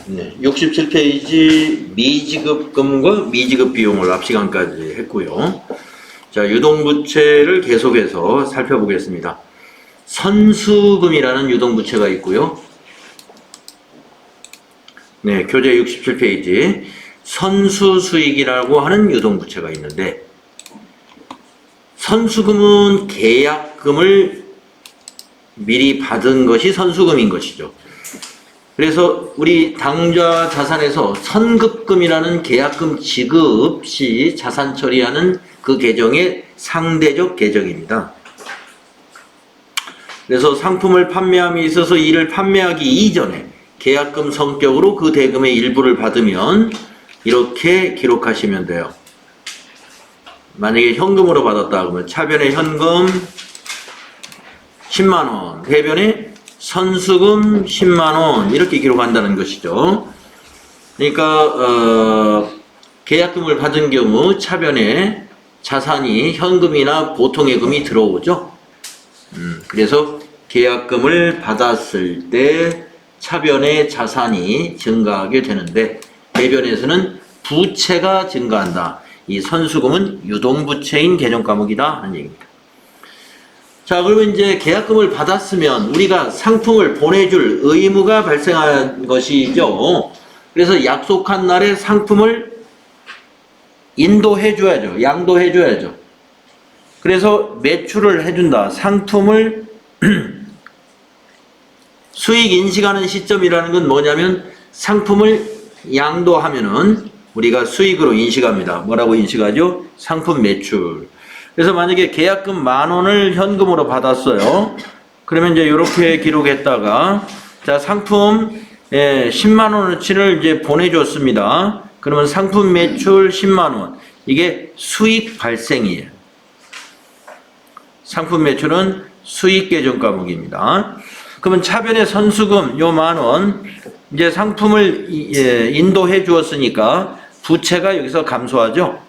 네, 67페이지 미지급금과 미지급 비용을 앞 시간까지 했고요. 자, 유동부채를 계속해서 살펴보겠습니다. 선수금이라는 유동부채가 있고요. 네, 교재 67페이지 선수수익이라고 하는 유동부채가 있는데, 선수금은 계약금을 미리 받은 것이 선수금인 것이죠. 그래서 우리 당좌 자산에서 선급금이라는 계약금 지급 시 자산 처리하는 그 계정의 상대적 계정입니다. 그래서 상품을 판매함에 있어서 이를 판매하기 이전에 계약금 성격으로 그 대금의 일부를 받으면 이렇게 기록하시면 돼요. 만약에 현금으로 받았다 그러면 차변에 현금 10만원, 대변에 선수금 10만원 이렇게 기록한다는 것이죠. 그러니까 계약금을 받은 경우 차변에 자산이 현금이나 보통의 금이 들어오죠. 그래서 계약금을 받았을 때 차변의 자산이 증가하게 되는데, 대변에서는 부채가 증가한다. 이 선수금은 유동부채인 개정 과목이다 하는 얘기입니다. 자, 그러면 이제 계약금을 받았으면 우리가 상품을 보내줄 의무가 발생한 것이죠. 그래서 약속한 날에 상품을 인도해줘야죠. 양도해줘야죠. 그래서 매출을 해준다. 상품을 수익 인식하는 시점이라는 건 뭐냐면, 상품을 양도하면은 우리가 수익으로 인식합니다. 뭐라고 인식하죠? 상품 매출. 그래서 만약에 계약금 10,000원을 현금으로 받았어요. 그러면 이제 이렇게 기록했다가, 자, 상품 10만원어치를 이제 보내줬습니다. 그러면 상품 매출 10만원. 이게 수익 발생이에요. 상품 매출은 수익 계정 과목입니다. 그러면 차변의 선수금 요 10,000원, 이제 상품을 인도해 주었으니까 부채가 여기서 감소하죠.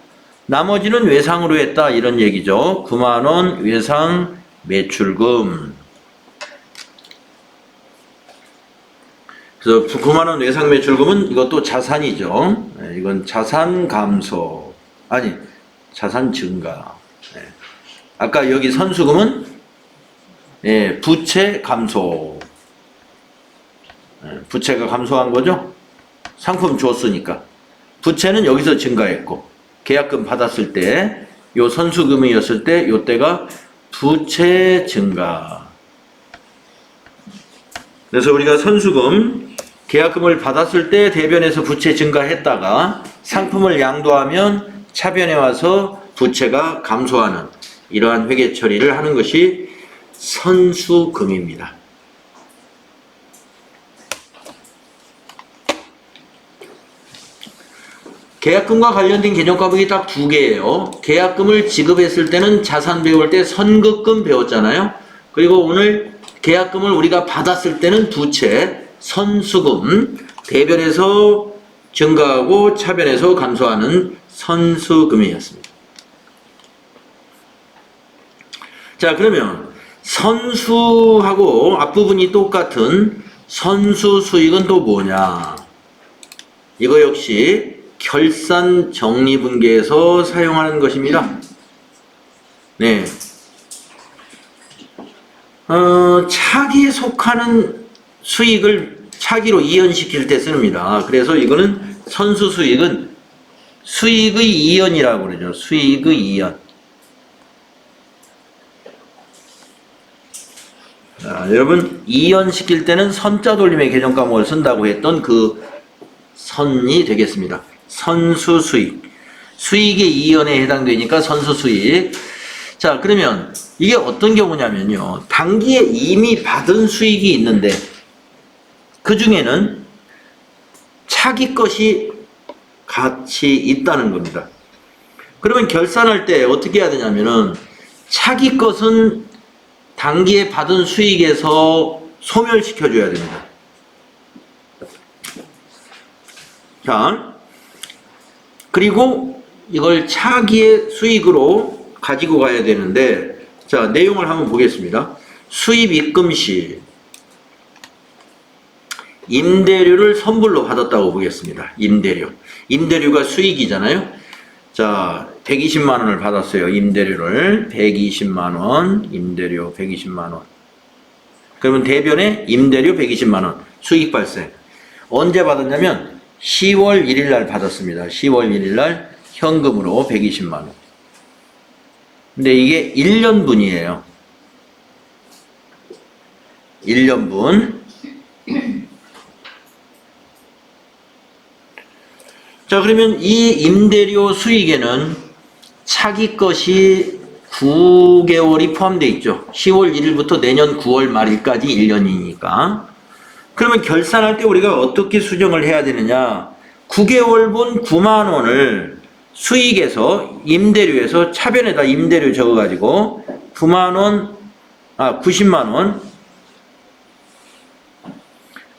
나머지는 외상으로 했다 이런 얘기죠. 90,000원 외상 매출금. 그래서 90,000원 외상 매출금은 이것도 자산이죠. 이건 자산 감소, 아니 자산 증가. 아까 여기 선수금은 부채 감소. 부채가 감소한 거죠. 상품 줬으니까. 부채는 여기서 증가했고, 계약금 받았을 때, 요 선수금이었을 때, 요 때가 부채 증가. 그래서 우리가 선수금, 계약금을 받았을 때 대변에서 부채 증가했다가 상품을 양도하면 차변에 와서 부채가 감소하는 이러한 회계 처리를 하는 것이 선수금입니다. 계약금과 관련된 개정 과목이 딱 2개예요. 계약금을 지급했을 때는 자산 배울 때 선급금 배웠잖아요. 그리고 오늘 계약금을 우리가 받았을 때는 부채, 선수금, 대변에서 증가하고 차변에서 감소하는 선수금이었습니다. 자, 그러면 선수하고 앞부분이 똑같은 선수 수익은 또 뭐냐? 이거 역시 결산 정리분계에서 사용하는 것입니다. 네. 차기에 속하는 수익을 차기로 이연시킬 때 씁니다. 그래서 이거는 선수 수익은 수익의 이연이라고 그러죠. 수익의 이연. 자, 여러분, 이연시킬 때는 선자 돌림의 개정 과목을 쓴다고 했던 그 선이 되겠습니다. 선수 수익. 수익의 이연에 해당되니까 선수 수익. 자, 그러면 이게 어떤 경우냐면요. 단기에 이미 받은 수익이 있는데 그 중에는 차기 것이 같이 있다는 겁니다. 그러면 결산할 때 어떻게 해야 되냐면은 차기 것은 단기에 받은 수익에서 소멸시켜 줘야 됩니다. 자, 그리고 이걸 차기의 수익으로 가지고 가야 되는데, 자, 내용을 한번 보겠습니다. 수입 입금 시 임대료를 선불로 받았다고 보겠습니다. 임대료. 임대료가 수익이잖아요. 자, 120만 원을 받았어요. 임대료를. 120만 원. 임대료 120만 원. 그러면 대변에 임대료 120만 원. 수익 발생. 언제 받았냐면 10월 1일 날 받았습니다. 10월 1일 날 현금으로 120만 원. 근데 이게 1년분이에요. 1년분. 자, 그러면 이 임대료 수익에는 차기 것이 9개월이 포함되어 있죠. 10월 1일부터 내년 9월 말일까지 1년이니까. 그러면 결산할 때 우리가 어떻게 수정을 해야 되느냐. 9개월분 9만 원을 수익에서 임대료에서 차변에다 임대료 적어가지고 9만 원, 90만 원.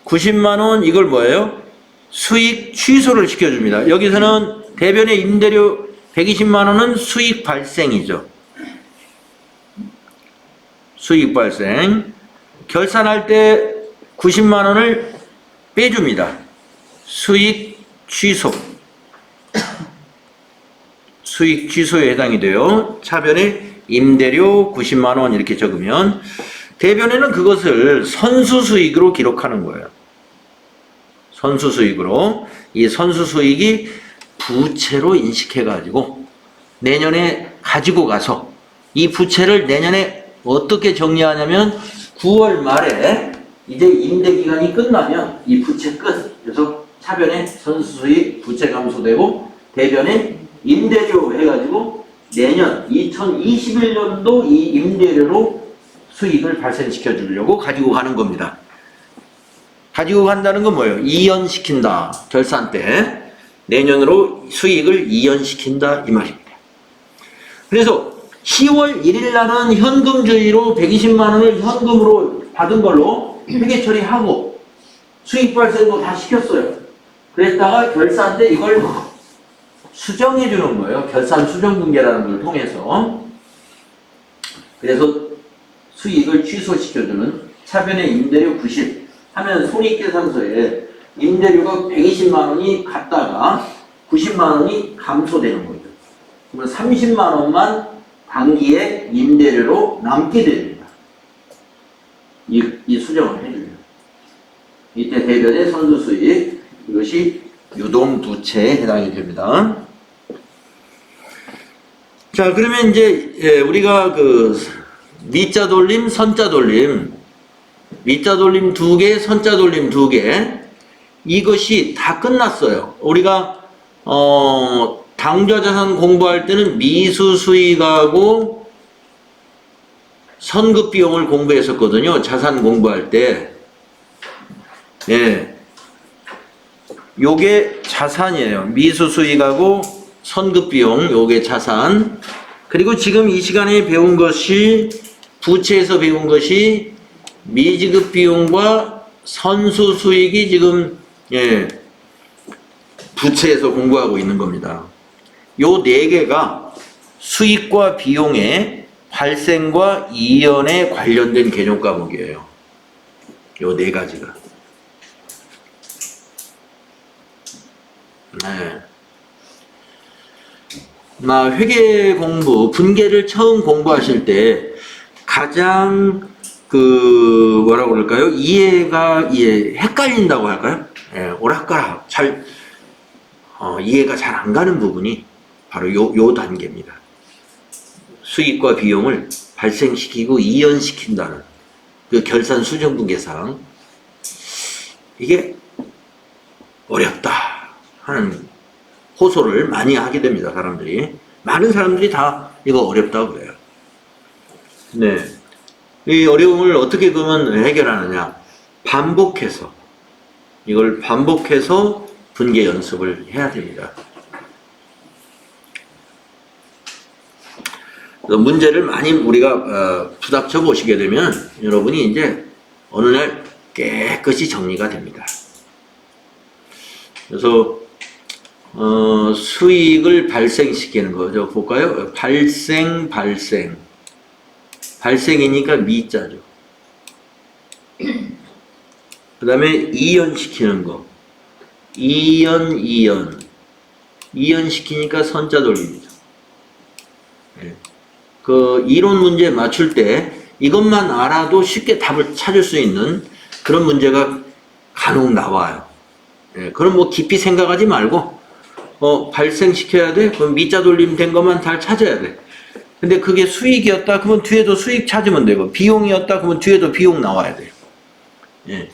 90만 원 이걸 뭐예요? 수익 취소를 시켜줍니다. 여기서는 대변의 임대료 120만 원은 수익 발생이죠. 수익 발생. 결산할 때 90만 원을 빼줍니다. 수익 취소. 수익 취소에 해당이 돼요. 차변에 임대료 90만 원 이렇게 적으면 대변에는 그것을 선수 수익으로 기록하는 거예요. 선수 수익으로. 이 선수 수익이 부채로 인식해가지고 내년에 가지고 가서 이 부채를 내년에 어떻게 정리하냐면 9월 말에 이제 임대 기간이 끝나면 이 부채 끝. 그래서 차변에 선수 수익 부채 감소되고 대변에 임대료 해가지고 내년 2021년도 이 임대료로 수익을 발생시켜 주려고 가지고 가는 겁니다. 가지고 간다는 건 뭐예요? 이연시킨다. 결산 때 내년으로 수익을 이연시킨다 이 말입니다. 그래서 10월 1일 날은 현금주의로 120만 원을 현금으로 받은 걸로 회계 처리하고 수익 발생도 다 시켰어요. 그랬다가 결산 때 이걸 수정해 주는 거예요. 결산 수정 분계라는 걸 통해서. 그래서 수익을 취소시켜주는 차변의 임대료 90 하면 손익계산서에 임대료가 120만 원이 갔다가 90만 원이 감소되는 거죠. 그러면 30만 원만 단기에 임대료로 남게 됩니다. 이 수정을 해주면. 이때 대변의 선수수익, 이것이 유동부채에 해당이 됩니다. 자, 그러면 이제 우리가 그 미자 돌림, 선자 돌림, 미자 돌림 2개, 선자 돌림 2개, 이것이 다 끝났어요. 우리가 당좌자산 공부할 때는 미수 수익하고 선급 비용을 공부했었거든요. 자산 공부할 때. 예. 요게 자산이에요. 미수 수익하고 선급 비용, 요게 자산. 그리고 지금 이 시간에 배운 것이 부채에서 배운 것이 미지급 비용과 선수 수익이 지금 부채에서 공부하고 있는 겁니다. 요 네 개가 수익과 비용의 발생과 이연에 관련된 개념 과목이에요. 요 네 가지가. 네. 회계 공부, 분계를 처음 공부하실 때 가장 뭐라고 그럴까요? 헷갈린다고 할까요? 오락가락 이해가 잘 안 가는 부분이 바로 요 단계입니다. 수익과 비용을 발생시키고 이연시킨다는 그 결산 수정분계상. 이게 어렵다 하는 호소를 많이 하게 됩니다. 많은 사람들이 다 이거 어렵다고 그래요. 네. 이 어려움을 어떻게 그러면 해결하느냐? 이걸 반복해서 분계 연습을 해야 됩니다. 문제를 많이 우리가 부닥쳐 보시게 되면 여러분이 이제 어느 날 깨끗이 정리가 됩니다. 그래서 수익을 발생시키는 거죠. 볼까요? 발생이니까 미자죠. 그 그 다음에 이연시키는 거. 이연 시키니까 선자 돌립니다. 예. 그 이론 문제 맞출 때 이것만 알아도 쉽게 답을 찾을 수 있는 그런 문제가 간혹 나와요. 예. 그럼 뭐 깊이 생각하지 말고 발생시켜야 돼? 그럼 미자 돌림 된 것만 잘 찾아야 돼. 근데 그게 수익이었다? 그러면 뒤에도 수익 찾으면 되고, 비용이었다? 그러면 뒤에도 비용 나와야 돼요. 예.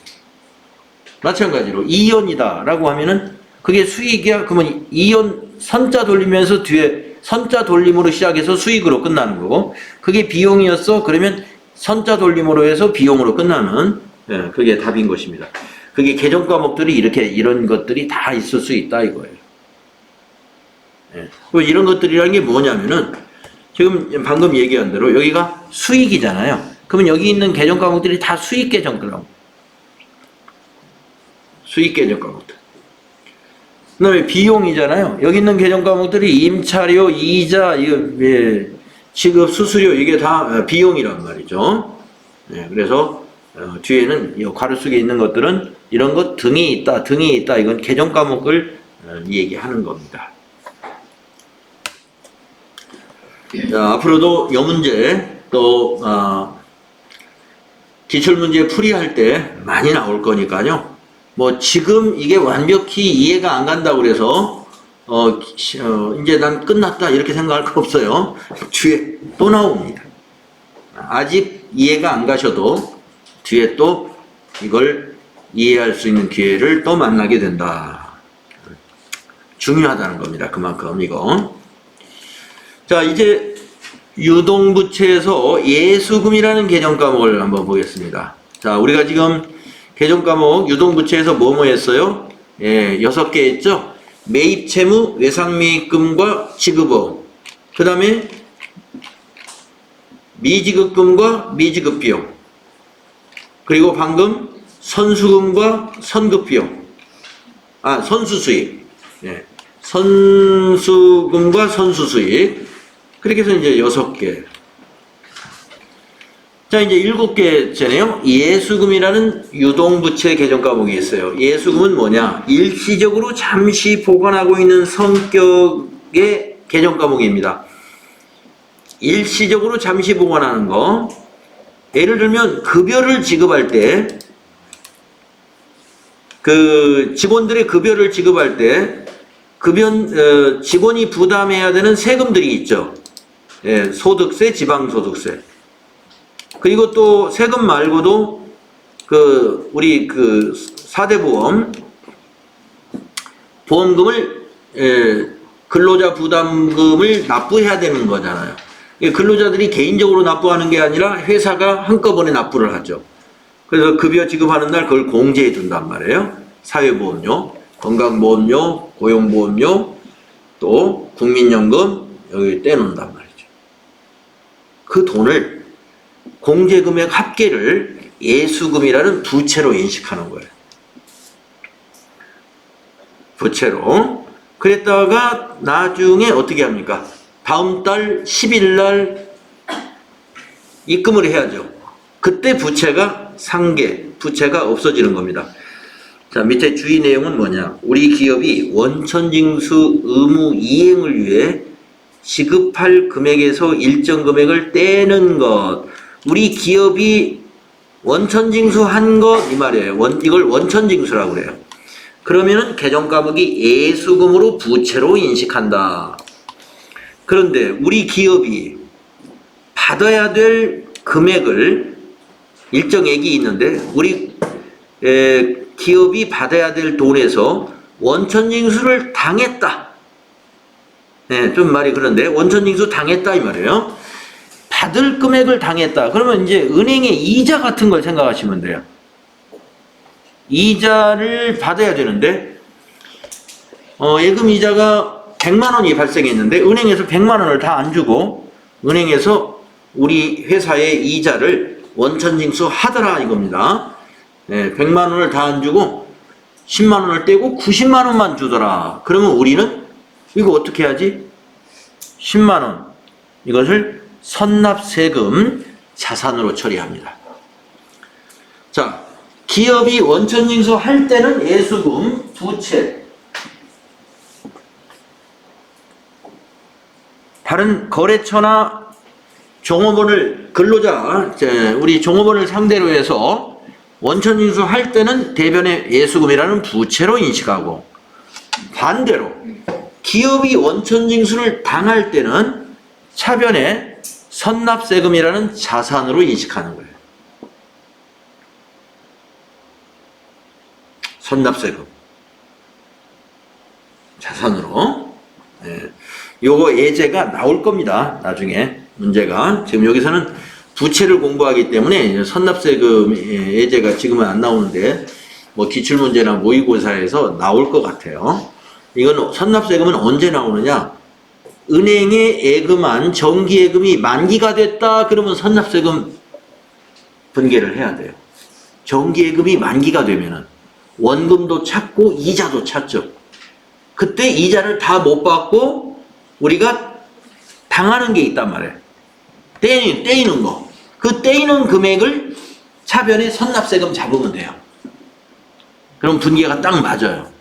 마찬가지로 이연이다 라고 하면은 그게 수익이야? 그러면 이연 선자 돌리면서 뒤에 선자 돌림으로 시작해서 수익으로 끝나는 거고, 그게 비용이었어? 그러면 선자 돌림으로 해서 비용으로 끝나는, 예, 그게 답인 것입니다. 그게 개정 과목들이 이런 것들이 다 있을 수 있다 이거예요. 예. 이런 것들이라는 게 뭐냐면은 지금 방금 얘기한 대로 여기가 수익이잖아요. 그러면 여기 있는 개정 과목들이 다 수익 개정 과목. 수익 개정 과목들. 그 다음에 비용이잖아요. 여기 있는 개정 과목들이 임차료, 이자, 지급, 수수료 이게 다 비용이란 말이죠. 예, 그래서 뒤에는 이 괄호 속에 있는 것들은 이런 것 등이 있다. 이건 개정 과목을 얘기하는 겁니다. 자, 앞으로도 이 문제 또 기출문제 풀이할 때 많이 나올 거니까요. 뭐 지금 이게 완벽히 이해가 안 간다고 그래서 이제 난 끝났다 이렇게 생각할 거 없어요. 뒤에 또 나옵니다. 아직 이해가 안 가셔도 뒤에 또 이걸 이해할 수 있는 기회를 또 만나게 된다. 중요하다는 겁니다. 그만큼 이거. 자, 이제 유동부채에서 예수금이라는 개정 과목을 한번 보겠습니다. 자, 우리가 지금 개정 과목 유동부채에서 뭐뭐 했어요? 예, 6개 했죠? 매입채무, 외상매입금과 지급어음. 그 다음에 미지급금과 미지급비용. 그리고 방금 선수금과 선급비용. 선수수익. 예, 선수금과 선수수익. 그렇게 해서 이제 6개. 자, 이제 7개째네요. 예수금이라는 유동부채 개정 과목이 있어요. 예수금은 뭐냐? 일시적으로 잠시 보관하고 있는 성격의 개정 과목입니다. 일시적으로 잠시 보관하는 거. 예를 들면 급여를 지급할 때, 그 직원들의 급여를 지급할 때 직원이 부담해야 되는 세금들이 있죠. 예, 소득세, 지방소득세. 그리고 또 세금 말고도 우리 4대 보험금을 근로자 부담금을 납부해야 되는 거잖아요. 근로자들이 개인적으로 납부하는 게 아니라 회사가 한꺼번에 납부를 하죠. 그래서 급여 지급하는 날 그걸 공제해 준단 말이에요. 사회보험료, 건강보험료, 고용보험료, 또 국민연금 여기 떼놓는단 말이죠. 그 돈을 공제금액 합계를 예수금이라는 부채로 인식하는 거예요. 부채로. 그랬다가 나중에 어떻게 합니까? 다음 달 10일 날 입금을 해야죠. 그때 부채가 상계, 부채가 없어지는 겁니다. 자, 밑에 주의 내용은 뭐냐? 우리 기업이 원천징수 의무 이행을 위해 지급할 금액에서 일정 금액을 떼는 것. 우리 기업이 원천징수한 것 이 말이에요. 이걸 원천징수라고 그래요. 그러면은 개정 과목이 예수금으로 부채로 인식한다. 그런데 우리 기업이 받아야 될 금액을 일정액이 있는데 우리 기업이 받아야 될 돈에서 원천징수를 당했다. 네, 좀 말이 그런데 원천징수 당했다 이 말이에요. 받을 금액을 당했다. 그러면 이제 은행의 이자 같은 걸 생각하시면 돼요. 이자를 받아야 되는데 예금 이자가 100만 원이 발생했는데 은행에서 100만 원을 다 안 주고 은행에서 우리 회사의 이자를 원천징수 하더라 이겁니다. 네, 100만 원을 다 안 주고 10만 원을 떼고 90만 원만 주더라. 그러면 우리는 이거 어떻게 하지? 10만 원 이것을 선납세금 자산으로 처리합니다. 자, 기업이 원천징수 할 때는 예수금, 부채. 다른 거래처나 종업원을 근로자, 우리 종업원을 상대로 해서 원천징수 할 때는 대변의 예수금이라는 부채로 인식하고, 반대로 기업이 원천징수를 당할 때는 차변의 선납세금이라는 자산으로 인식하는 거예요. 선납세금. 자산으로. 예. 요거 예제가 나올 겁니다. 나중에 문제가. 지금 여기서는 부채를 공부하기 때문에 선납세금 예제가 지금은 안 나오는데 뭐 기출문제나 모의고사에서 나올 것 같아요. 이건 선납세금은 언제 나오느냐? 은행에 예금한 정기예금이 만기가 됐다 그러면 선납세금 분개를 해야 돼요. 정기예금이 만기가 되면은 원금도 찾고 이자도 찾죠. 그때 이자를 다 못 받고 우리가 당하는 게 있단 말이에요. 떼이는 거. 그 떼이는 금액을 차변에 선납세금 잡으면 돼요. 그럼 분개가 딱 맞아요.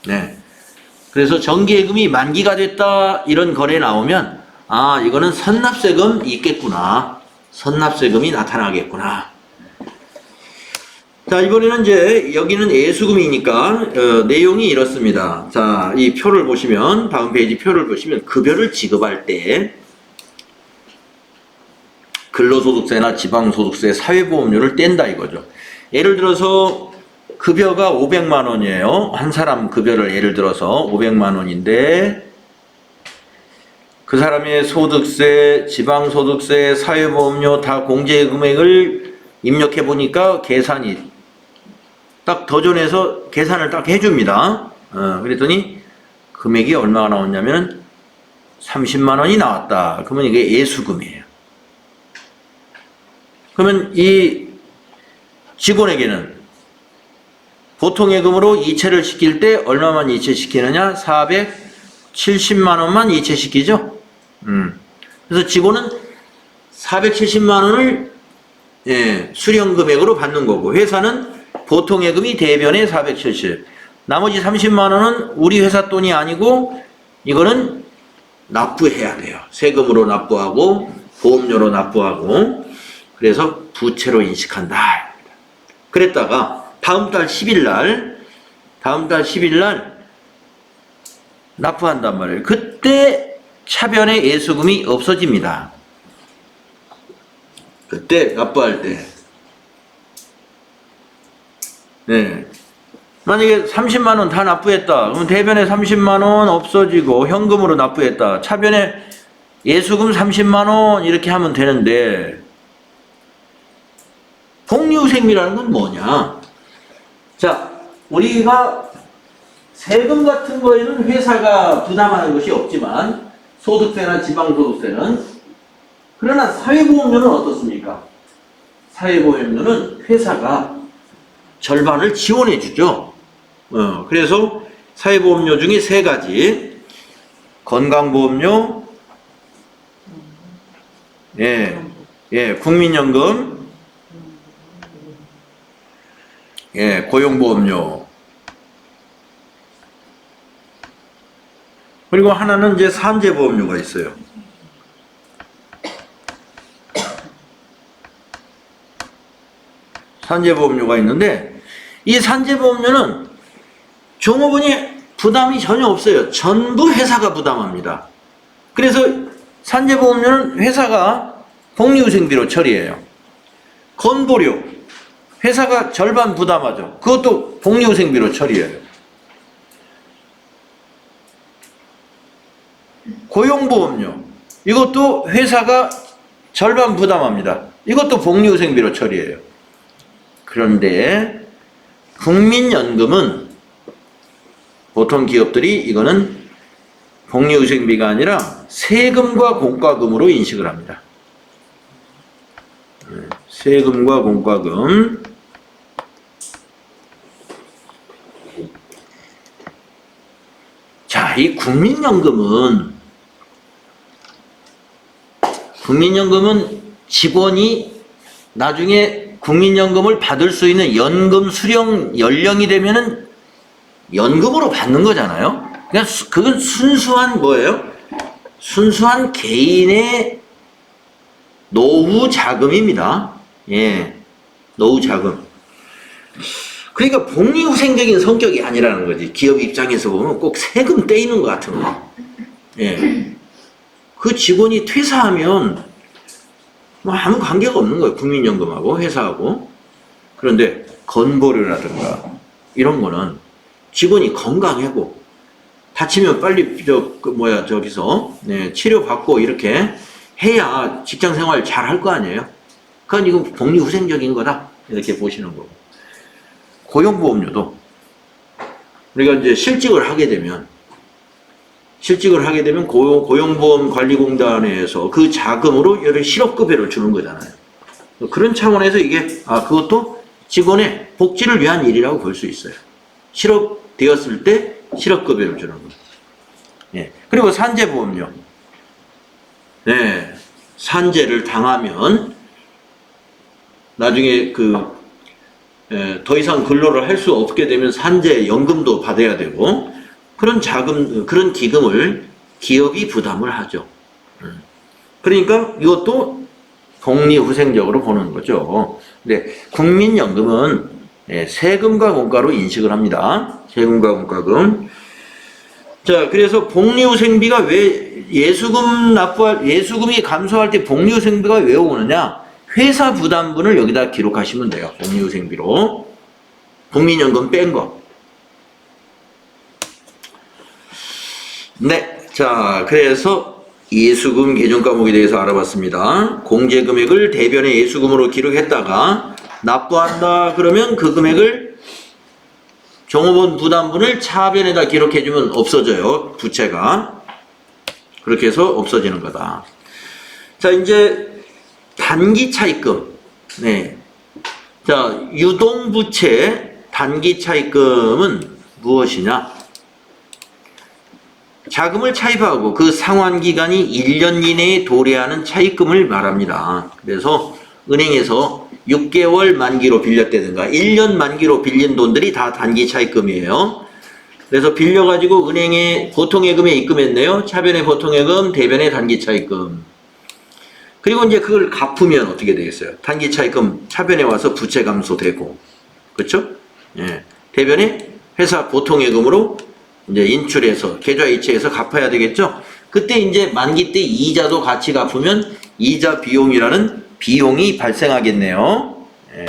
네. 그래서 정기예금이 만기가 됐다 이런 거래 나오면 아 이거는 선납세금 있겠구나. 선납세금이 나타나겠구나. 자 이번에는 이제 여기는 예수금이니까 내용이 이렇습니다. 자 이 표를 보시면 다음 페이지 표를 보시면 급여를 지급할 때 근로소득세나 지방소득세, 사회보험료를 뗀다 이거죠. 예를 들어서 급여가 500만 원이에요. 한 사람 급여를 예를 들어서 500만 원인데 그 사람의 소득세, 지방소득세, 사회보험료 다 공제 금액을 입력해 보니까 계산이 딱 도전해서 계산을 딱 해줍니다. 그랬더니 금액이 얼마가 나왔냐면 30만 원이 나왔다. 그러면 이게 예수금이에요. 그러면 이 직원에게는 보통예금으로 이체를 시킬 때 얼마만 이체시키느냐? 470만 원만 이체시키죠. 그래서 직원은 470만 원을 수령금액으로 받는 거고 회사는 보통예금이 대변에 470. 나머지 30만 원은 우리 회사 돈이 아니고 이거는 납부해야 돼요. 세금으로 납부하고 보험료로 납부하고 그래서 부채로 인식한다. 그랬다가 다음 달 10일 날 납부한단 말이에요. 그때 차변의 예수금이 없어집니다. 그때 납부할 때. 네. 만약에 30만 원 다 납부했다. 그러면 대변에 30만 원 없어지고 현금으로 납부했다. 차변에 예수금 30만 원 이렇게 하면 되는데 복리후생비라는 건 뭐냐? 자, 우리가 세금 같은 거에는 회사가 부담하는 것이 없지만 소득세나 지방소득세는 그러나 사회보험료는 어떻습니까? 사회보험료는 회사가 절반을 지원해 주죠. 그래서 사회보험료 중에 세 가지 건강보험료, 국민연금, 고용보험료. 그리고 하나는 이제 산재보험료가 있어요. 산재보험료가 있는데 이 산재보험료는 종업원이 부담이 전혀 없어요. 전부 회사가 부담합니다. 그래서 산재보험료는 회사가 복리후생비로 처리해요. 건보료 회사가 절반 부담하죠. 그것도 복리후생비로 처리해요. 고용보험료 이것도 회사가 절반 부담합니다. 이것도 복리후생비로 처리해요. 그런데 국민연금은 보통 기업들이 이거는 복리후생비가 아니라 세금과 공과금으로 인식을 합니다. 세금과 공과금. 자, 이 국민연금은 직원이 나중에 국민연금을 받을 수 있는 연금 수령 연령이 되면은 연금으로 받는 거잖아요. 그냥 그건 순수한 뭐예요? 순수한 개인의 노후 자금입니다. 예, 노후 자금. 그러니까 복리후생적인 성격이 아니라는 거지. 기업 입장에서 보면 꼭 세금 떼이는 것 같은 거. 예, 그 직원이 퇴사하면 뭐 아무 관계가 없는 거예요. 국민연금하고 회사하고. 그런데 건보료라든가 이런 거는 직원이 건강하고 다치면 빨리 저기서 치료받고 이렇게 해야 직장 생활 잘 할 거 아니에요. 그건 이거 복리후생적인 거다 이렇게 보시는 거고. 고용보험료도 우리가 이제 실직을 하게 되면 고용보험관리공단에서 그 자금으로 여러 실업급여를 주는 거잖아요. 그런 차원에서 이게 그것도 직원의 복지를 위한 일이라고 볼 수 있어요. 실업되었을 때 실업급여를 주는 거. 예. 그리고 산재보험료. 네. 산재를 당하면 나중에 더 이상 근로를 할 수 없게 되면 산재 연금도 받아야 되고 그런 자금, 그런 기금을 기업이 부담을 하죠. 그러니까 이것도 복리후생적으로 보는 거죠. 근데 국민연금은 세금과 공과로 인식을 합니다. 세금과 공과금. 자, 그래서 복리후생비가 왜 예수금이 감소할 때 복리후생비가 왜 오느냐? 회사 부담분을 여기다 기록하시면 돼요. 복리후생비로. 국민연금 뺀 거. 네. 자, 그래서 예수금 개정 과목에 대해서 알아봤습니다. 공제금액을 대변의 예수금으로 기록했다가 납부한다 그러면 그 금액을 종업원 부담분을 차변에다 기록해주면 없어져요. 부채가. 그렇게 해서 없어지는 거다. 자, 이제 단기 차입금. 네. 자, 유동부채 단기 차입금은 무엇이냐? 자금을 차입하고 그 상환기간이 1년 이내에 도래하는 차입금을 말합니다. 그래서 은행에서 6개월 만기로 빌렸다든가 1년 만기로 빌린 돈들이 다 단기 차입금이에요. 그래서 빌려가지고 은행에 보통예금에 입금했네요. 차변의 보통예금, 대변의 단기 차입금. 그리고 이제 그걸 갚으면 어떻게 되겠어요? 단기 차입금 차변에 와서 부채 감소되고, 그렇죠? 예. 대변에 회사 보통예금으로 이제 인출해서 계좌 이체해서 갚아야 되겠죠? 그때 이제 만기 때 이자도 같이 갚으면 이자 비용이라는 비용이 발생하겠네요. 예.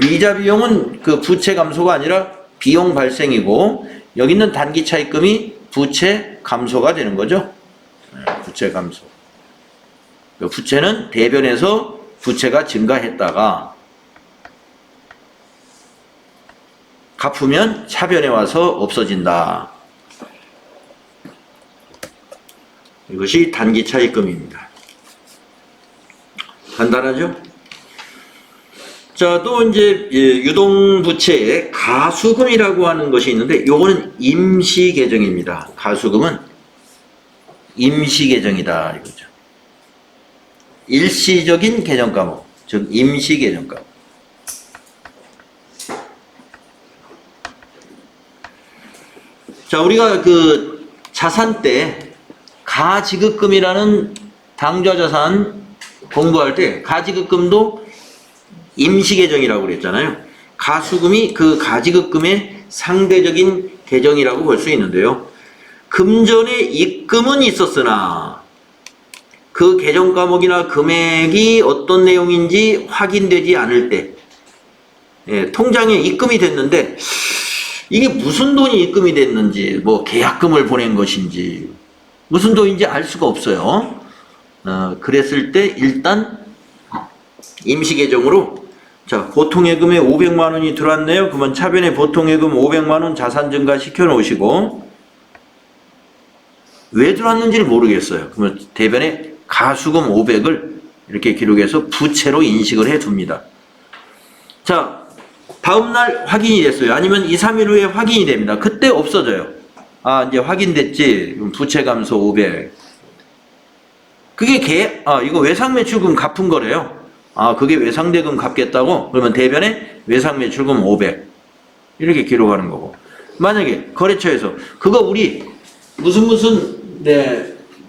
이자 비용은 그 부채 감소가 아니라 비용 발생이고 여기 있는 단기 차입금이 부채 감소가 되는 거죠. 예. 부채 감소. 부채는 대변에서 부채가 증가했다가 갚으면 차변에 와서 없어진다. 이것이 단기 차입금입니다. 간단하죠? 자, 또 이제 유동부채에 가수금이라고 하는 것이 있는데 요거는 임시계정입니다. 가수금은 임시계정이다 이거죠. 일시적인 계정 과목, 즉 임시계정 과목. 자, 우리가 그 자산 때 가지급금이라는 당좌자산 공부할 때 가지급금도 임시계정이라고 그랬잖아요. 가수금이 그 가지급금의 상대적인 계정이라고 볼 수 있는데요. 금전에 입금은 있었으나 그 계정 과목이나 금액이 어떤 내용인지 확인되지 않을 때 통장에 입금이 됐는데 이게 무슨 돈이 입금이 됐는지 뭐 계약금을 보낸 것인지 무슨 돈인지 알 수가 없어요. 그랬을 때 일단 임시계정으로 자, 보통예금에 500만 원이 들어왔네요. 그러면 차변에 보통예금 500만 원 자산 증가 시켜 놓으시고 왜 들어왔는지를 모르겠어요. 그러면 대변에 가수금 500을 이렇게 기록해서 부채로 인식을 해 둡니다. 자, 다음날 확인이 됐어요. 아니면 2, 3일 후에 확인이 됩니다. 그때 없어져요. 아, 이제 확인됐지. 그럼 부채 감소 500. 그게 이거 외상매출금 갚은 거래요. 아, 그게 외상대금 갚겠다고? 그러면 대변에 외상매출금 500 이렇게 기록하는 거고. 만약에 거래처에서 그거 우리 무슨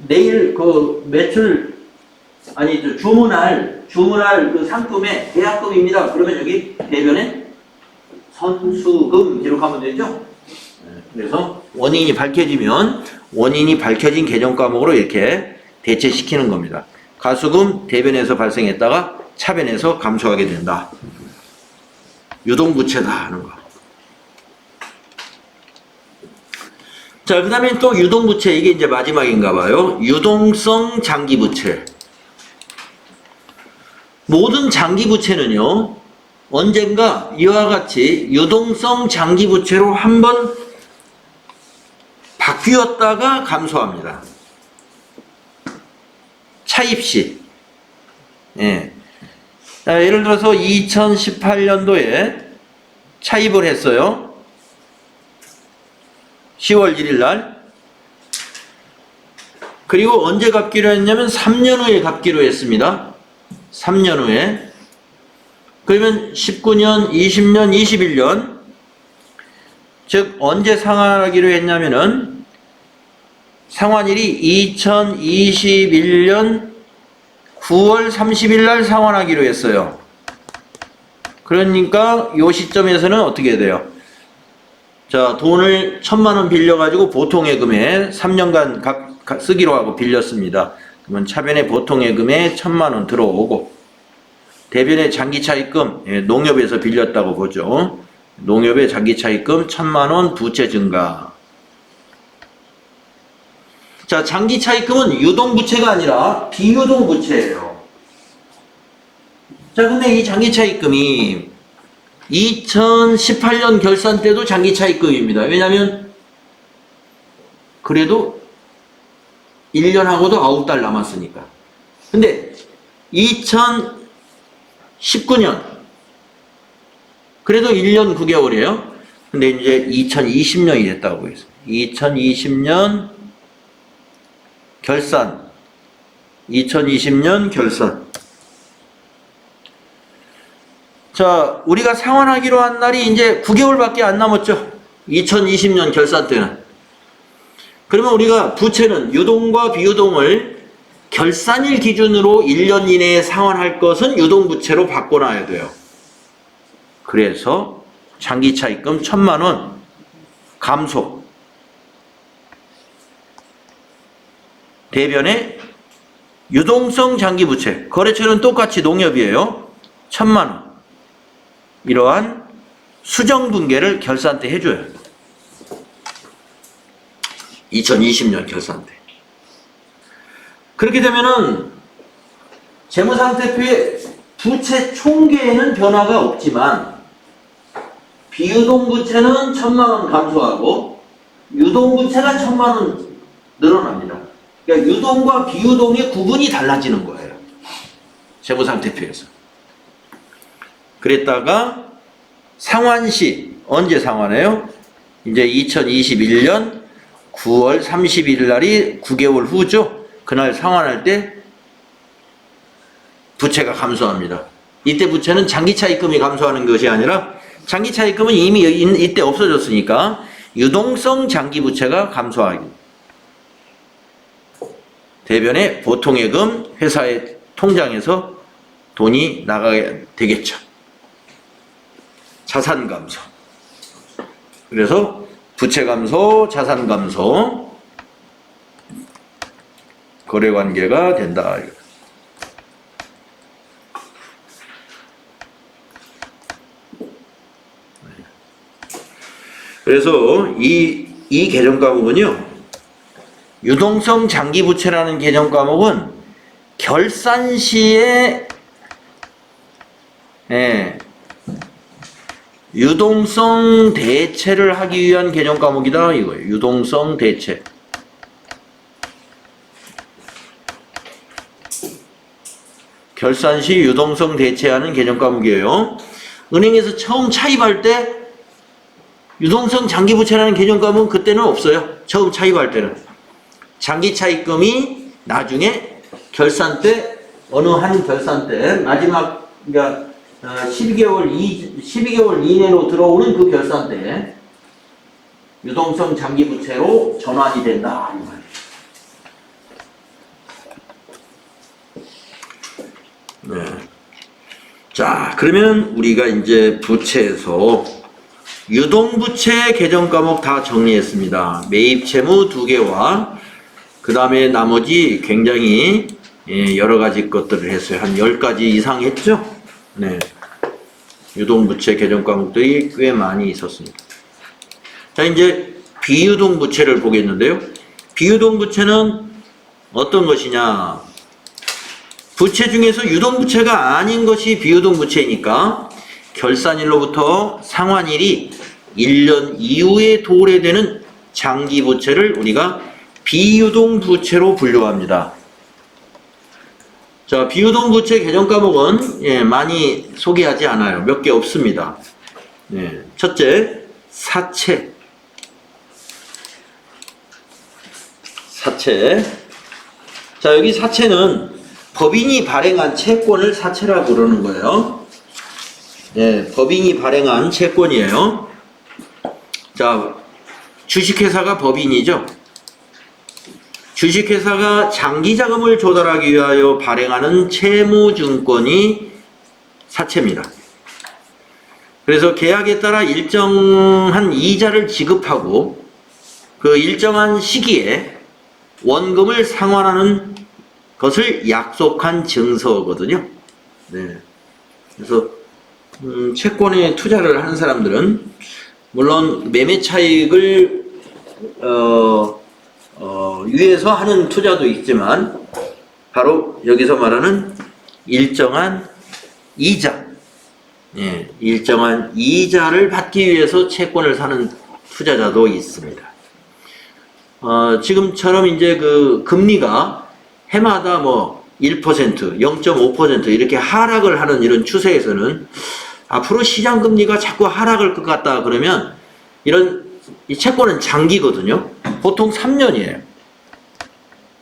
내일 그 매출 아니 주문할 그 상품의 계약금입니다. 그러면 여기 대변에 선수금 기록하면 되죠. 그래서 원인이 밝혀진 계정 과목으로 이렇게 대체시키는 겁니다. 가수금 대변에서 발생했다가 차변에서 감소하게 된다. 유동부채다 하는 거. 자, 그 다음에 또 유동부채, 이게 이제 마지막인가 봐요. 유동성 장기부채. 모든 장기부채는요, 언젠가 이와 같이 유동성 장기부채로 한번 바뀌었다가 감소합니다. 차입시. 예. 자, 예를 들어서 2018년도에 차입을 했어요. 10월 1일 날. 그리고 언제 갚기로 했냐면 3년 후에 갚기로 했습니다. 3년 후에. 그러면 19년, 20년, 21년. 즉 언제 상환하기로 했냐면은 상환일이 2021년 9월 30일 날 상환하기로 했어요. 그러니까 이 시점에서는 어떻게 돼요? 자, 돈을 1,000만 원 빌려가지고 보통예금에 3년간 쓰기로 하고 빌렸습니다. 그러면 차변에 보통예금에 1,000만 원 들어오고 대변에 장기차입금, 농협에서 빌렸다고 보죠. 농협의 장기차입금 1,000만 원 부채 증가. 자, 장기차입금은 유동부채가 아니라 비유동부채예요. 자, 근데 이 장기차입금이 2018년 결산 때도 장기차입금입니다. 왜냐면 그래도 1년하고도 9달 남았으니까. 근데 2019년 그래도 1년 9개월이에요. 근데 이제 2020년이 됐다고 했어요. 2020년 결산. 2020년 결산. 자, 우리가 상환하기로 한 날이 이제 9개월밖에 안 남았죠. 2020년 결산 때는. 그러면 우리가 부채는 유동과 비유동을 결산일 기준으로 1년 이내에 상환할 것은 유동부채로 바꿔놔야 돼요. 그래서 장기차입금 1,000만 원 감소. 대변에 유동성 장기부채. 거래처는 똑같이 농협이에요. 1,000만 원. 이러한 수정분계를 결산 때 해줘요. 2020년 결산 때. 그렇게 되면은 재무상태표의 부채 총계에는 변화가 없지만 비유동부채는 1,000만 원 감소하고 유동부채가 1,000만 원 늘어납니다. 그러니까 유동과 비유동의 구분이 달라지는 거예요. 재무상태표에서. 그랬다가 상환시 언제 상환해요? 이제 2021년 9월 31일 날이 9개월 후죠. 그날 상환할 때 부채가 감소합니다. 이때 부채는 장기차입금이 감소하는 것이 아니라 장기차입금은 이미 이때 없어졌으니까 유동성 장기부채가 감소하기. 대변에 보통예금 회사의 통장에서 돈이 나가게 되겠죠. 자산 감소. 그래서 부채 감소, 자산 감소, 거래 관계가 된다. 그래서 이 개정 과목은요, 유동성 장기부채라는 개정 과목은 결산 시에 유동성 대체를 하기 위한 개정 과목이다 이거예요. 유동성 대체. 결산 시 유동성 대체하는 개정 과목이에요. 은행에서 처음 차입할 때 유동성 장기부채라는 개정 과목은 그때는 없어요. 처음 차입할 때는. 장기차입금이 나중에 결산 때 어느 한 결산 때 마지막 그러니까 12개월 이내로 들어오는 그 결산 때 유동성 장기 부채로 전환이 된다 이 말이에요. 네. 자, 그러면 우리가 이제 부채에서 유동부채 개정 과목 다 정리했습니다. 매입 채무 2개와 그 다음에 나머지 굉장히 여러 가지 것들을 했어요. 한 10가지 이상 했죠? 네. 유동부채 개정 과목들이 꽤 많이 있었습니다. 자, 이제 비유동부채를 보겠는데요. 비유동부채는 어떤 것이냐? 부채 중에서 유동부채가 아닌 것이 비유동부채이니까 결산일로부터 상환일이 1년 이후에 도래되는 장기부채를 우리가 비유동부채로 분류합니다. 자, 비유동부채 개정 과목은 많이 소개하지 않아요. 몇 개 없습니다. 첫째, 사채. 자, 여기 사채는 법인이 발행한 채권을 사채라고 그러는 거예요. 법인이 발행한 채권이에요. 자, 주식회사가 법인이죠. 주식회사가 장기자금을 조달하기 위하여 발행하는 채무증권이 사채입니다. 그래서 계약에 따라 일정한 이자를 지급하고 그 일정한 시기에 원금을 상환하는 것을 약속한 증서거든요. 네. 그래서 채권에 투자를 하는 사람들은 물론 매매 차익을 위해서 하는 투자도 있지만 바로 여기서 말하는 일정한 이자, 일정한 이자를 받기 위해서 채권을 사는 투자자도 있습니다. 지금처럼 이제 그 금리가 해마다 뭐 1%, 0.5% 이렇게 하락을 하는 이런 추세에서는 앞으로 시장 금리가 자꾸 하락할 것 같다 그러면 이 채권은 장기거든요. 보통 3년이에요.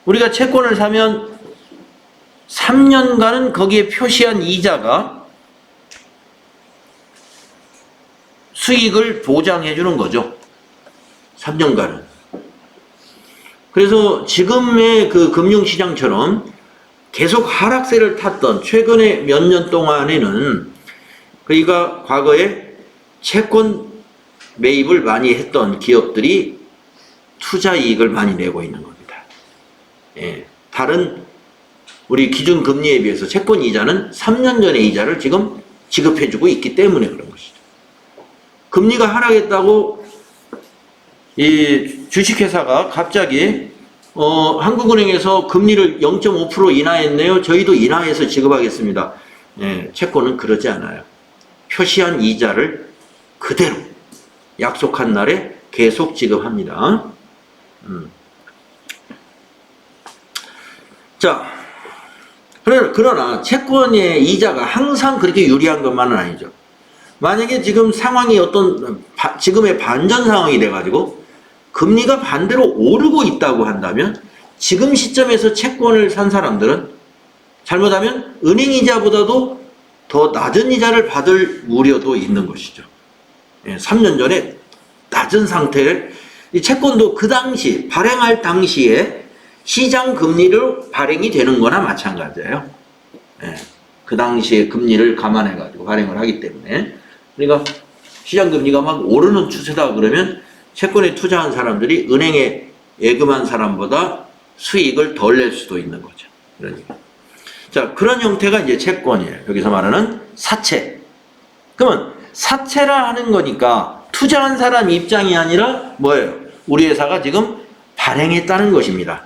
우리가 채권을 사면 3년간은 거기에 표시한 이자가 수익을 보장해 주는 거죠. 3년간은. 그래서 지금의 그 금융시장처럼 계속 하락세를 탔던 최근에 몇 년 동안에는 그러니까 과거에 채권 매입을 많이 했던 기업들이 투자 이익을 많이 내고 있는 겁니다. 다른 우리 기준 금리에 비해서 채권 이자는 3년 전의 이자를 지금 지급해주고 있기 때문에 그런 것이죠. 금리가 하락했다고 이 주식회사가 갑자기 한국은행에서 금리를 0.5% 인하했네요. 저희도 인하해서 지급하겠습니다. 채권은 그러지 않아요. 표시한 이자를 그대로 약속한 날에 계속 지급합니다. 자, 그러나 채권의 이자가 항상 그렇게 유리한 것만은 아니죠. 만약에 지금 상황이 지금의 반전 상황이 돼가지고 금리가 반대로 오르고 있다고 한다면 지금 시점에서 채권을 산 사람들은 잘못하면 은행 이자보다도 더 낮은 이자를 받을 우려도 있는 것이죠. 3년 전에 낮은 상태를 이 채권도 그 당시 발행할 당시에 시장 금리로 발행이 되는 거나 마찬가지예요. 그 당시에 금리를 감안해 가지고 발행을 하기 때문에 그러니까 시장 금리가 막 오르는 추세다 그러면 채권에 투자한 사람들이 은행에 예금한 사람보다 수익을 덜 낼 수도 있는 거죠. 그러니까. 자, 그런 형태가 이제 채권이에요. 여기서 말하는 사채. 그러면 사채라 하는 거니까 투자한 사람 입장이 아니라 뭐예요? 우리 회사가 지금 발행했다는 것입니다.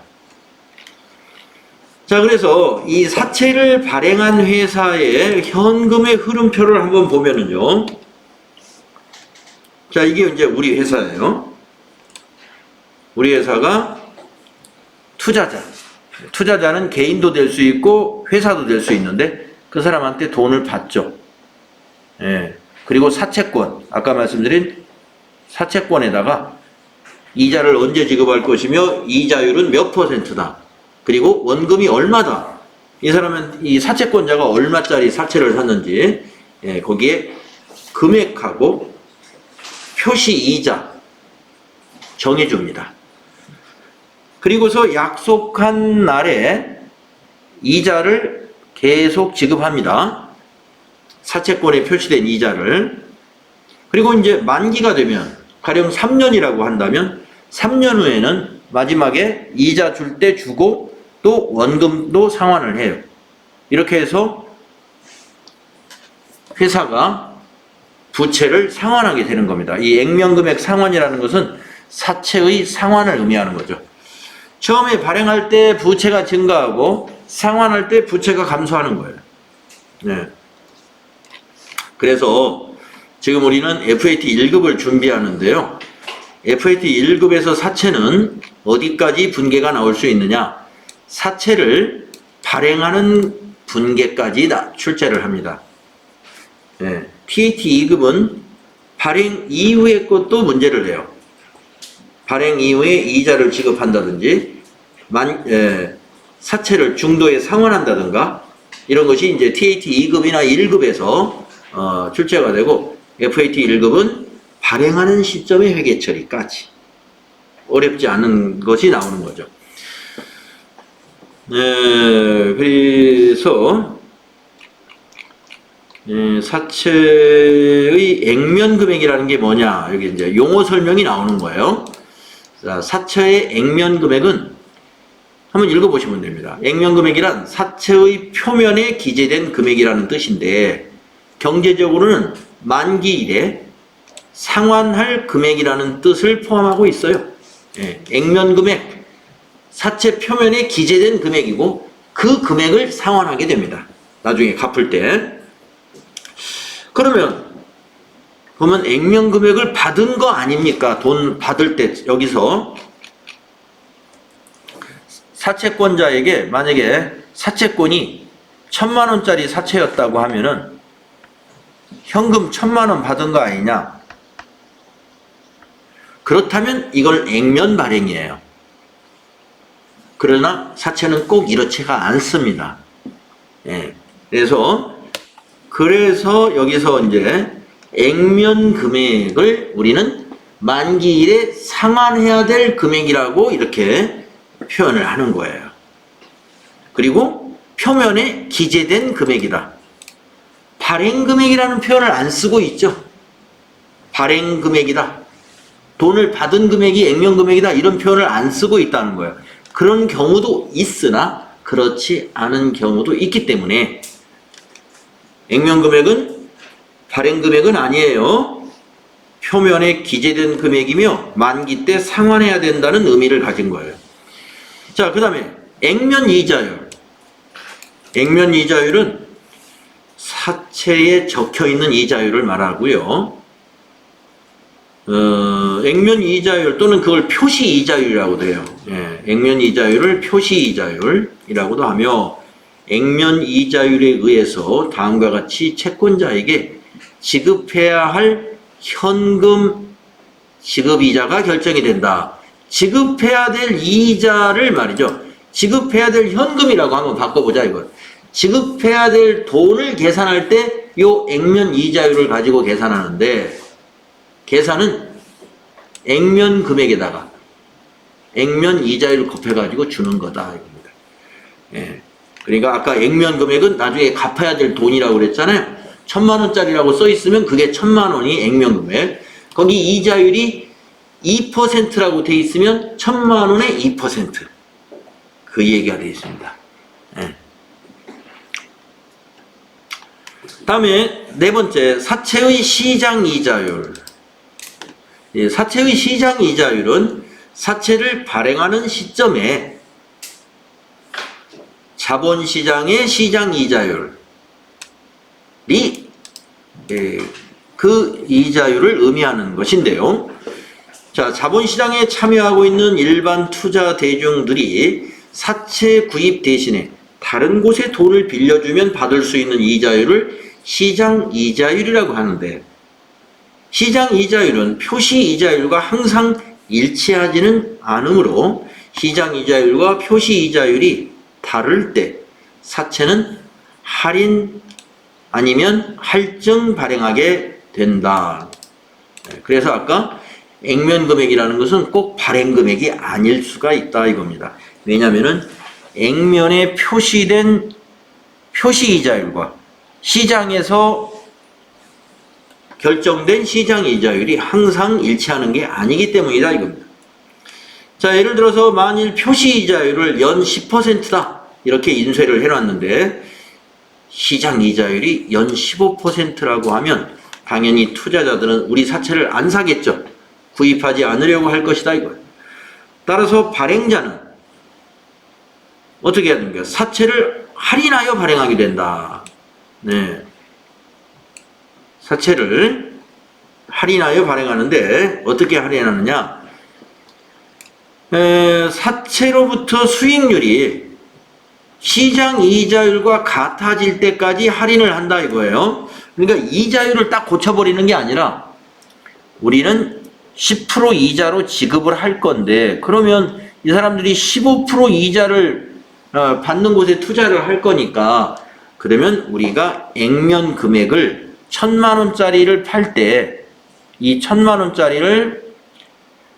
자, 그래서 이 사채를 발행한 회사의 현금의 흐름표를 한번 보면은요. 자, 이게 이제 우리 회사예요. 우리 회사가 투자자는 개인도 될 수 있고 회사도 될 수 있는데 그 사람한테 돈을 받죠. 그리고 사채권, 아까 말씀드린 사채권에다가 이자를 언제 지급할 것이며 이자율은 몇 %다. 그리고 원금이 얼마다. 이 사람은 이 사채권자가 얼마짜리 사채를 샀는지 거기에 금액하고 표시 이자 정해줍니다. 그리고서 약속한 날에 이자를 계속 지급합니다. 사채권에 표시된 이자를. 그리고 이제 만기가 되면 가령 3년이라고 한다면 3년 후에는 마지막에 이자 줄 때 주고 또 원금도 상환을 해요. 이렇게 해서 회사가 부채를 상환하게 되는 겁니다. 이 액면금액 상환이라는 것은 사채의 상환을 의미하는 거죠. 처음에 발행할 때 부채가 증가하고 상환할 때 부채가 감소하는 거예요. 네. 그래서 지금 우리는 FAT 1급을 준비하는데요. FAT 1급에서 사채는 어디까지 분계가 나올 수 있느냐? 사채를 발행하는 분계까지 출제를 합니다. 네. TAT 2급은 발행 이후의 것도 문제를 내요. 발행 이후에 이자를 지급한다든지 사채를 중도에 상환한다든가 이런 것이 이제 TAT 2급이나 1급에서 출제가 되고 FAT 1급은 발행하는 시점의 회계 처리까지 어렵지 않은 것이 나오는 거죠. 그래서 사채의 액면 금액이라는 게 뭐냐? 여기 이제 용어 설명이 나오는 거예요. 자, 사채의 액면 금액은 한번 읽어보시면 됩니다. 액면 금액이란 사채의 표면에 기재된 금액이라는 뜻인데 경제적으로는 만기일에 상환할 금액이라는 뜻을 포함하고 있어요. 액면 금액, 사채 표면에 기재된 금액이고 그 금액을 상환하게 됩니다. 나중에 갚을 때. 그러면 액면 금액을 받은 거 아닙니까? 돈 받을 때 여기서 사채권자에게 만약에 사채권이 1,000만 원짜리 사채였다고 하면은 현금 1,000만 원 받은 거 아니냐? 그렇다면 이걸 액면 발행이에요. 그러나 사채는 꼭 이렇지가 않습니다. 그래서 여기서 이제 액면 금액을 우리는 만기일에 상환해야 될 금액이라고 이렇게 표현을 하는 거예요. 그리고 표면에 기재된 금액이다. 발행 금액이라는 표현을 안 쓰고 있죠. 발행 금액이다. 돈을 받은 금액이 액면 금액이다. 이런 표현을 안 쓰고 있다는 거예요. 그런 경우도 있으나 그렇지 않은 경우도 있기 때문에 액면 금액은 발행 금액은 아니에요. 표면에 기재된 금액이며 만기 때 상환해야 된다는 의미를 가진 거예요. 자, 그 다음에 액면 이자율. 액면 이자율은 사채에 적혀있는 이자율을 말하고요. 액면 이자율 또는 그걸 표시 이자율이라고도 해요. 액면 이자율을 표시 이자율이라고도 하며 액면 이자율에 의해서 다음과 같이 채권자에게 지급해야 할 현금 지급이자가 결정이 된다. 지급해야 될 이자를 말이죠. 지급해야 될 현금이라고 한번 바꿔보자 이걸. 지급해야 될 돈을 계산할 때 요 액면 이자율을 가지고 계산하는데 계산은 액면 금액에다가 액면 이자율을 곱해가지고 주는 거다 이겁니다. 그러니까 아까 액면 금액은 나중에 갚아야 될 돈이라고 그랬잖아요. 1,000만 원짜리라고 써 있으면 그게 1,000만 원이 액면 금액. 거기 이자율이 2%라고 돼 있으면 1,000만 원의 2%. 그 얘기가 되어 있습니다. 다음에 네 번째, 사채의 시장 이자율. 사채의 시장 이자율은 사채를 발행하는 시점에 자본시장의 시장 이자율이 그 이자율을 의미하는 것인데요. 자, 자본시장에 참여하고 있는 일반 투자 대중들이 사채 구입 대신에 다른 곳에 돈을 빌려주면 받을 수 있는 이자율을 시장 이자율이라고 하는데, 시장 이자율은 표시 이자율과 항상 일치하지는 않으므로 시장 이자율과 표시 이자율이 다를 때 사채는 할인 아니면 할증 발행하게 된다. 그래서 아까 액면 금액이라는 것은 꼭 발행 금액이 아닐 수가 있다 이겁니다. 왜냐하면은 액면에 표시된 표시이자율과 시장에서 결정된 시장 이자율이 항상 일치하는 게 아니기 때문이다 이겁니다. 자, 예를 들어서 만일 표시이자율을 연 10%다 이렇게 인쇄를 해놨는데 시장 이자율이 연 15%라고 하면 당연히 투자자들은 우리 사채를 안 사겠죠. 구입하지 않으려고 할 것이다 이거예요. 따라서 발행자는 어떻게 해야 됩니까? 사채를 할인하여 발행하게 된다. 네. 사채를 할인하여 발행하는데 어떻게 할인하느냐? 사채로부터 수익률이 시장 이자율과 같아질 때까지 할인을 한다 이거예요. 그러니까 이자율을 딱 고쳐버리는 게 아니라 우리는 10% 이자로 지급을 할 건데 그러면 이 사람들이 15% 이자를 받는 곳에 투자를 할 거니까 그러면 우리가 액면 금액을 1,000만원짜리를 팔 때 이 1,000만원짜리를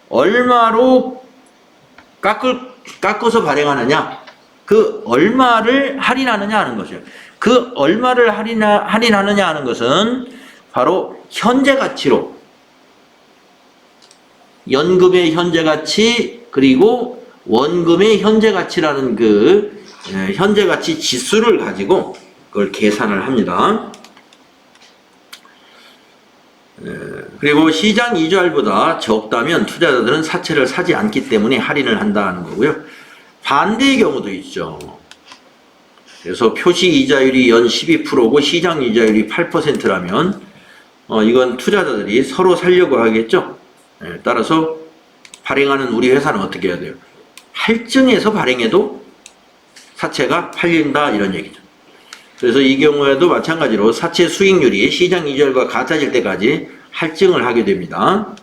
얼마로 깎아서 발행하느냐 그 얼마를 할인하느냐 하는 것이에요. 그 얼마를 할인하느냐 하는 것은 바로 현재 가치로 연금의 현재 가치 그리고 원금의 현재 가치라는 그 현재 가치 지수를 가지고 그걸 계산을 합니다. 그리고 시장 이자율보다 적다면 투자자들은 사채를 사지 않기 때문에 할인을 한다는 거고요. 반대의 경우도 있죠. 그래서 표시 이자율이 연 12%고 시장 이자율이 8%라면 이건 투자자들이 서로 살려고 하겠죠. 따라서 발행하는 우리 회사는 어떻게 해야 돼요? 할증해서 발행해도 사채가 팔린다 이런 얘기죠. 그래서 이 경우에도 마찬가지로 사채 수익률이 시장 이자율과 같아질 때까지 할증을 하게 됩니다.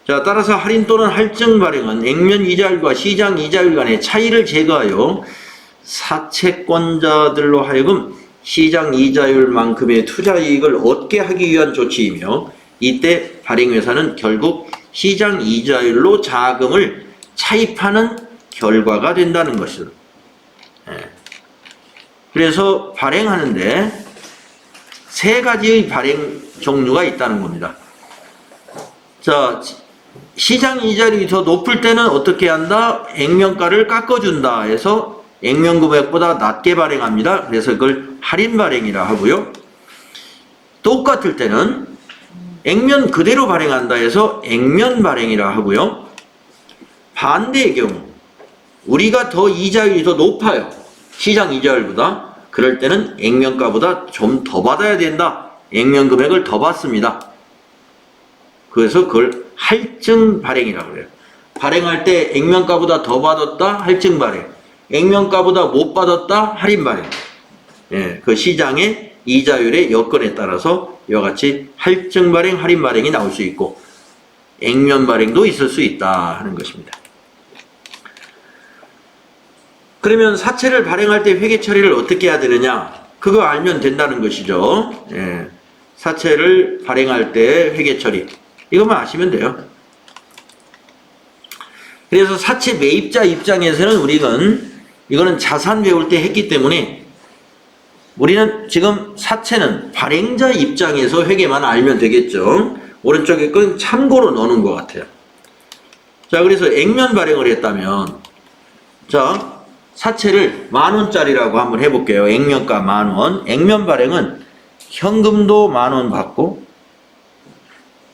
자, 따라서 할인 또는 할증 발행은 액면 이자율과 시장 이자율 간의 차이를 제거하여 사채권자들로 하여금 시장 이자율만큼의 투자 이익을 얻게 하기 위한 조치이며 이때 발행회사는 결국 시장 이자율로 자금을 차입하는 결과가 된다는 것이죠. 그래서 발행하는데 세 가지의 발행 종류가 있다는 겁니다. 자, 시장 이자율이 더 높을 때는 어떻게 한다? 액면가를 깎아준다 해서 액면 금액보다 낮게 발행합니다. 그래서 그걸 할인 발행이라 하고요. 똑같을 때는 액면 그대로 발행한다 해서 액면 발행이라 하고요. 반대의 경우 우리가 더 이자율이 더 높아요. 시장 이자율보다. 그럴 때는 액면가보다 좀 더 받아야 된다. 액면 금액을 더 받습니다. 그래서 그걸 할증 발행이라고 그래요. 발행할 때 액면가보다 더 받았다. 할증 발행. 액면가보다 못 받았다. 할인 발행. 그 시장의 이자율의 여건에 따라서 이와 같이 할증 발행, 할인 발행이 나올 수 있고 액면 발행도 있을 수 있다 하는 것입니다. 그러면 사채를 발행할 때 회계 처리를 어떻게 해야 되느냐? 그거 알면 된다는 것이죠. 사채를 발행할 때 회계 처리. 이것만 아시면 돼요. 그래서 사채 매입자 입장에서는 우리는 이거는 자산 배울 때 했기 때문에 우리는 지금 사채는 발행자 입장에서 회계만 알면 되겠죠. 오른쪽에 건 참고로 넣는 것 같아요. 자, 그래서 액면 발행을 했다면 자, 사채를 10,000원짜리라고 한번 해볼게요. 액면가 10,000원. 액면 발행은 현금도 10,000원 받고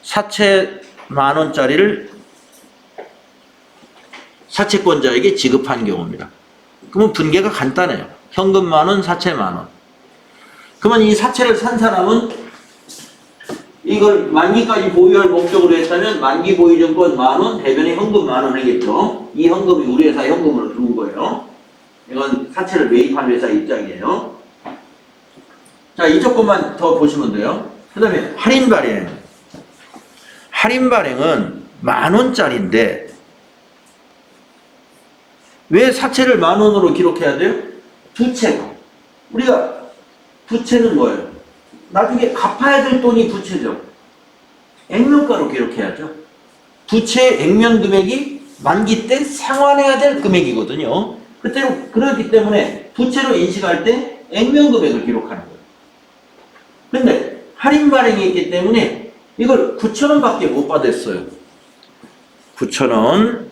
사채 10,000원짜리를 사채권자에게 지급한 경우입니다. 그러면 분계가 간단해요. 현금 10,000원, 사채 10,000원. 그러면 이 사채를 산 사람은 이걸 만기까지 보유할 목적으로 했다면 만기 보유증권 10,000원, 대변에 현금 10,000원 하겠죠. 이 현금이 우리 회사 현금으로 들어온 거예요. 이건 사채를 매입한 회사 입장이에요. 자, 이쪽 것만 더 보시면 돼요. 그 다음에 할인 발행. 할인 발행은 10,000원짜리인데 왜 사채를 10,000원으로 기록해야 돼요? 부채가. 우리가 부채는 뭐예요? 나중에 갚아야 될 돈이 부채죠. 액면가로 기록해야죠. 부채 액면 금액이 만기 때 상환해야 될 금액이거든요. 그때로 그렇기 때문에 부채로 인식할 때 액면 금액을 기록하는 거예요. 그런데 할인 발행이 있기 때문에 이걸 9,000원밖에 못 받았어요. 9,000원.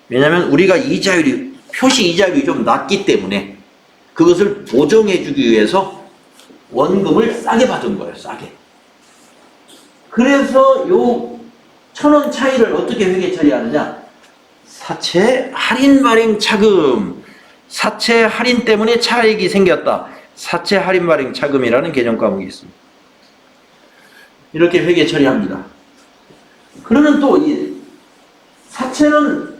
왜냐면 우리가 이자율이 표시 이자율이 좀 낮기 때문에 그것을 보정해주기 위해서 원금을 싸게 받은 거예요. 싸게. 그래서 요 1,000원 차이를 어떻게 회계 처리하느냐? 사채 할인 발행 차금. 사채 할인 때문에 차익이 생겼다. 사채 할인 발행 차금이라는 개정 과목이 있습니다. 이렇게 회계 처리합니다. 그러면 또 이 사채는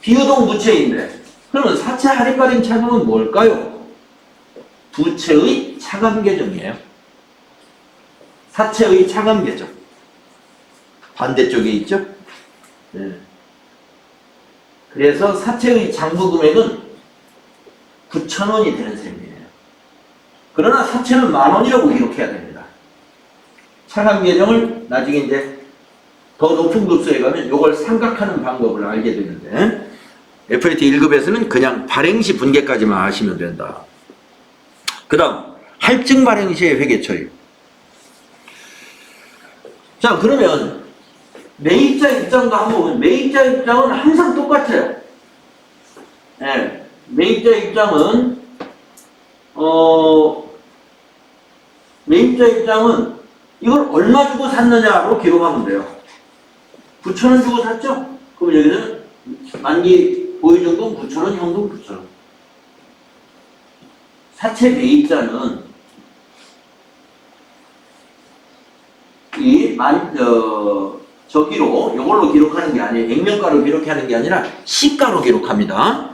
비유동 부채인데 그러면 사채 할인 발행 차금은 뭘까요? 부채의 차감 계정이에요. 사채의 차감 계정. 반대쪽에 있죠? 네. 그래서 사채의 장부 금액은 9,000원이 되는 셈이에요. 그러나 사채는 10,000원이라고 기록해야 됩니다. 차감 계정을 나중에 이제 더 높은 급수에 가면 이걸 삼각하는 방법을 알게 되는데 FAT 1급에서는 그냥 발행 시 분계까지만 하시면 된다. 그 다음 할증 발행 시의 회계 처리. 자, 그러면 매입자 입장도 한번 보면 매입자 입장은 항상 똑같아요. 네, 매입자 입장은 매입자 입장은 이걸 얼마 주고 샀느냐로 기록하면 돼요. 9,000원 주고 샀죠? 그럼 여기는 만기 보유정돈 9,000원, 현금 9,000원. 사채 매입자는 저기로 이걸로 기록하는 게 아니에요. 액면가로 기록하는 게 아니라 시가로 기록합니다.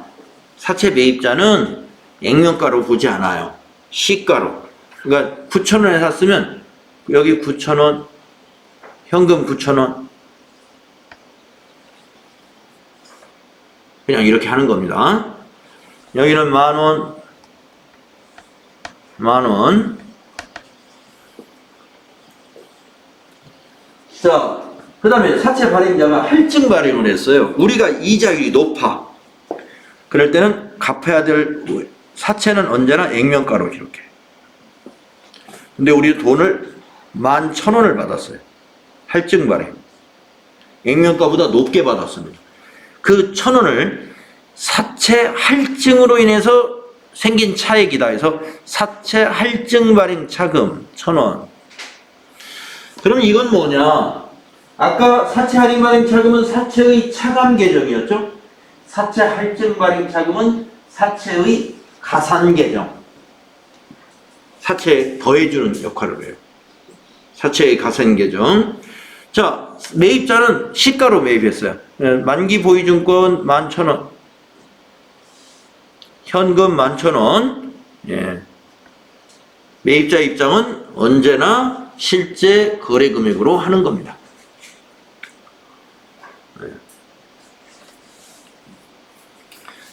사채 매입자는 액면가로 보지 않아요. 시가로. 그러니까 9,000원에 샀으면 여기 9,000원, 현금 9,000원 그냥 이렇게 하는 겁니다. 여기는 10,000원, 10,000원. 자, 그 다음에 사채 발행자가 할증 발행을 했어요. 우리가 이자율이 높아. 그럴 때는 갚아야 될 사채는 언제나 액면가로 기록해. 근데 우리 돈을 11,000원을 받았어요. 할증 발행. 액면가보다 높게 받았습니다. 그 1,000원을 사채 할증으로 인해서 생긴 차액이다 해서 사채 할증 발행 차금 1,000원. 그럼 이건 뭐냐? 아까 사채 할인 발행 차금은 사채의 차감 계정이었죠? 사채 할증 발행 차금은 사채의 가산 계정. 사채에 더해주는 역할을 해요. 사채의 가산 계정. 자, 매입자는 시가로 매입했어요. 만기 보유증권 11,000원. 현금 11,000원. 예. 매입자 입장은 언제나 실제 거래 금액으로 하는 겁니다. 네.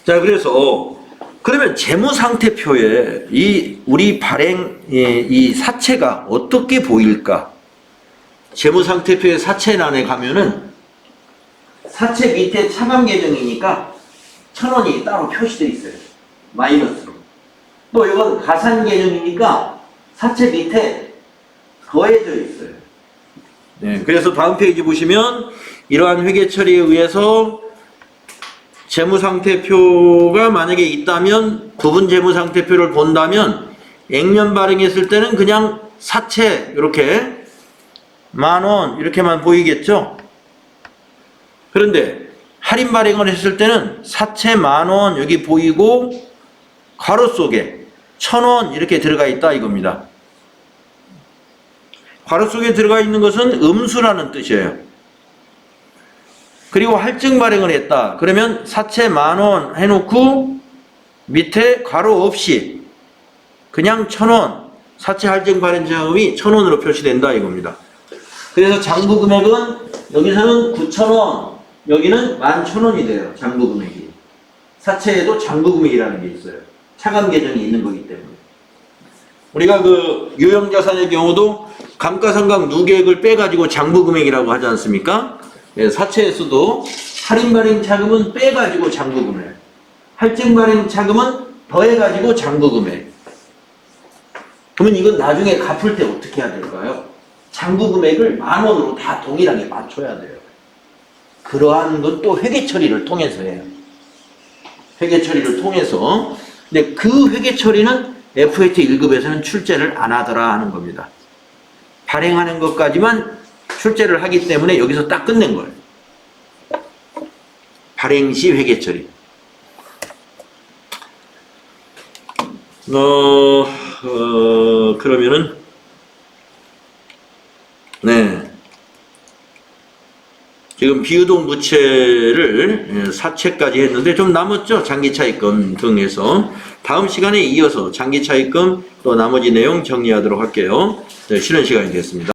자, 그러면 재무상태표에 우리 발행 이 사채가 어떻게 보일까? 재무상태표의 사채란에 가면은 사채 밑에 차감 계정이니까 1,000원이 따로 표시되어 있어요. 마이너스로. 또 이건 가산 계정이니까 사채 밑에 더해져 있어요. 네, 그래서 다음 페이지 보시면 이러한 회계 처리에 의해서 재무상태표가 만약에 있다면 부분 재무상태표를 본다면 액면 발행했을 때는 그냥 사채 이렇게 10,000원 이렇게만 보이겠죠? 그런데 할인 발행을 했을 때는 사채 10,000원 여기 보이고 괄호 속에 1,000원 이렇게 들어가 있다 이겁니다. 괄호 속에 들어가 있는 것은 음수라는 뜻이에요. 그리고 할증 발행을 했다. 그러면 사채 10,000원 해놓고 밑에 괄호 없이 그냥 1,000원 사채 할증 발행 자금이 1,000원으로 표시된다 이겁니다. 그래서 장부 금액은 여기서는 9,000원 여기는 11,000원이 돼요. 장부 금액이. 사채에도 장부금액이라는 게 있어요. 차감 계정이 있는 거기 때문에. 우리가 그 유형자산의 경우도 감가상각 누계액을 빼가지고 장부금액이라고 하지 않습니까? 예, 사채에서도 할인발행 차금은 빼가지고 장부금액, 할증발행 차금은 더해가지고 장부금액. 그러면 이건 나중에 갚을 때 어떻게 해야 될까요? 장부금액을 10,000원으로 다 동일하게 맞춰야 돼요. 그러한 건 또 회계 처리를 통해서 해요. 회계 처리를 통해서. 근데 그 회계 처리는 FAT 1급에서는 출제를 안 하더라 하는 겁니다. 발행하는 것까지만 출제를 하기 때문에 여기서 딱 끝낸 거예요. 발행 시 회계 처리. 그러면은, 네. 지금 비유동 부채를 사채까지 했는데 좀 남았죠? 장기차입금 등에서. 다음 시간에 이어서 장기차입금 또 나머지 내용 정리하도록 할게요. 네, 쉬는 시간이 됐습니다.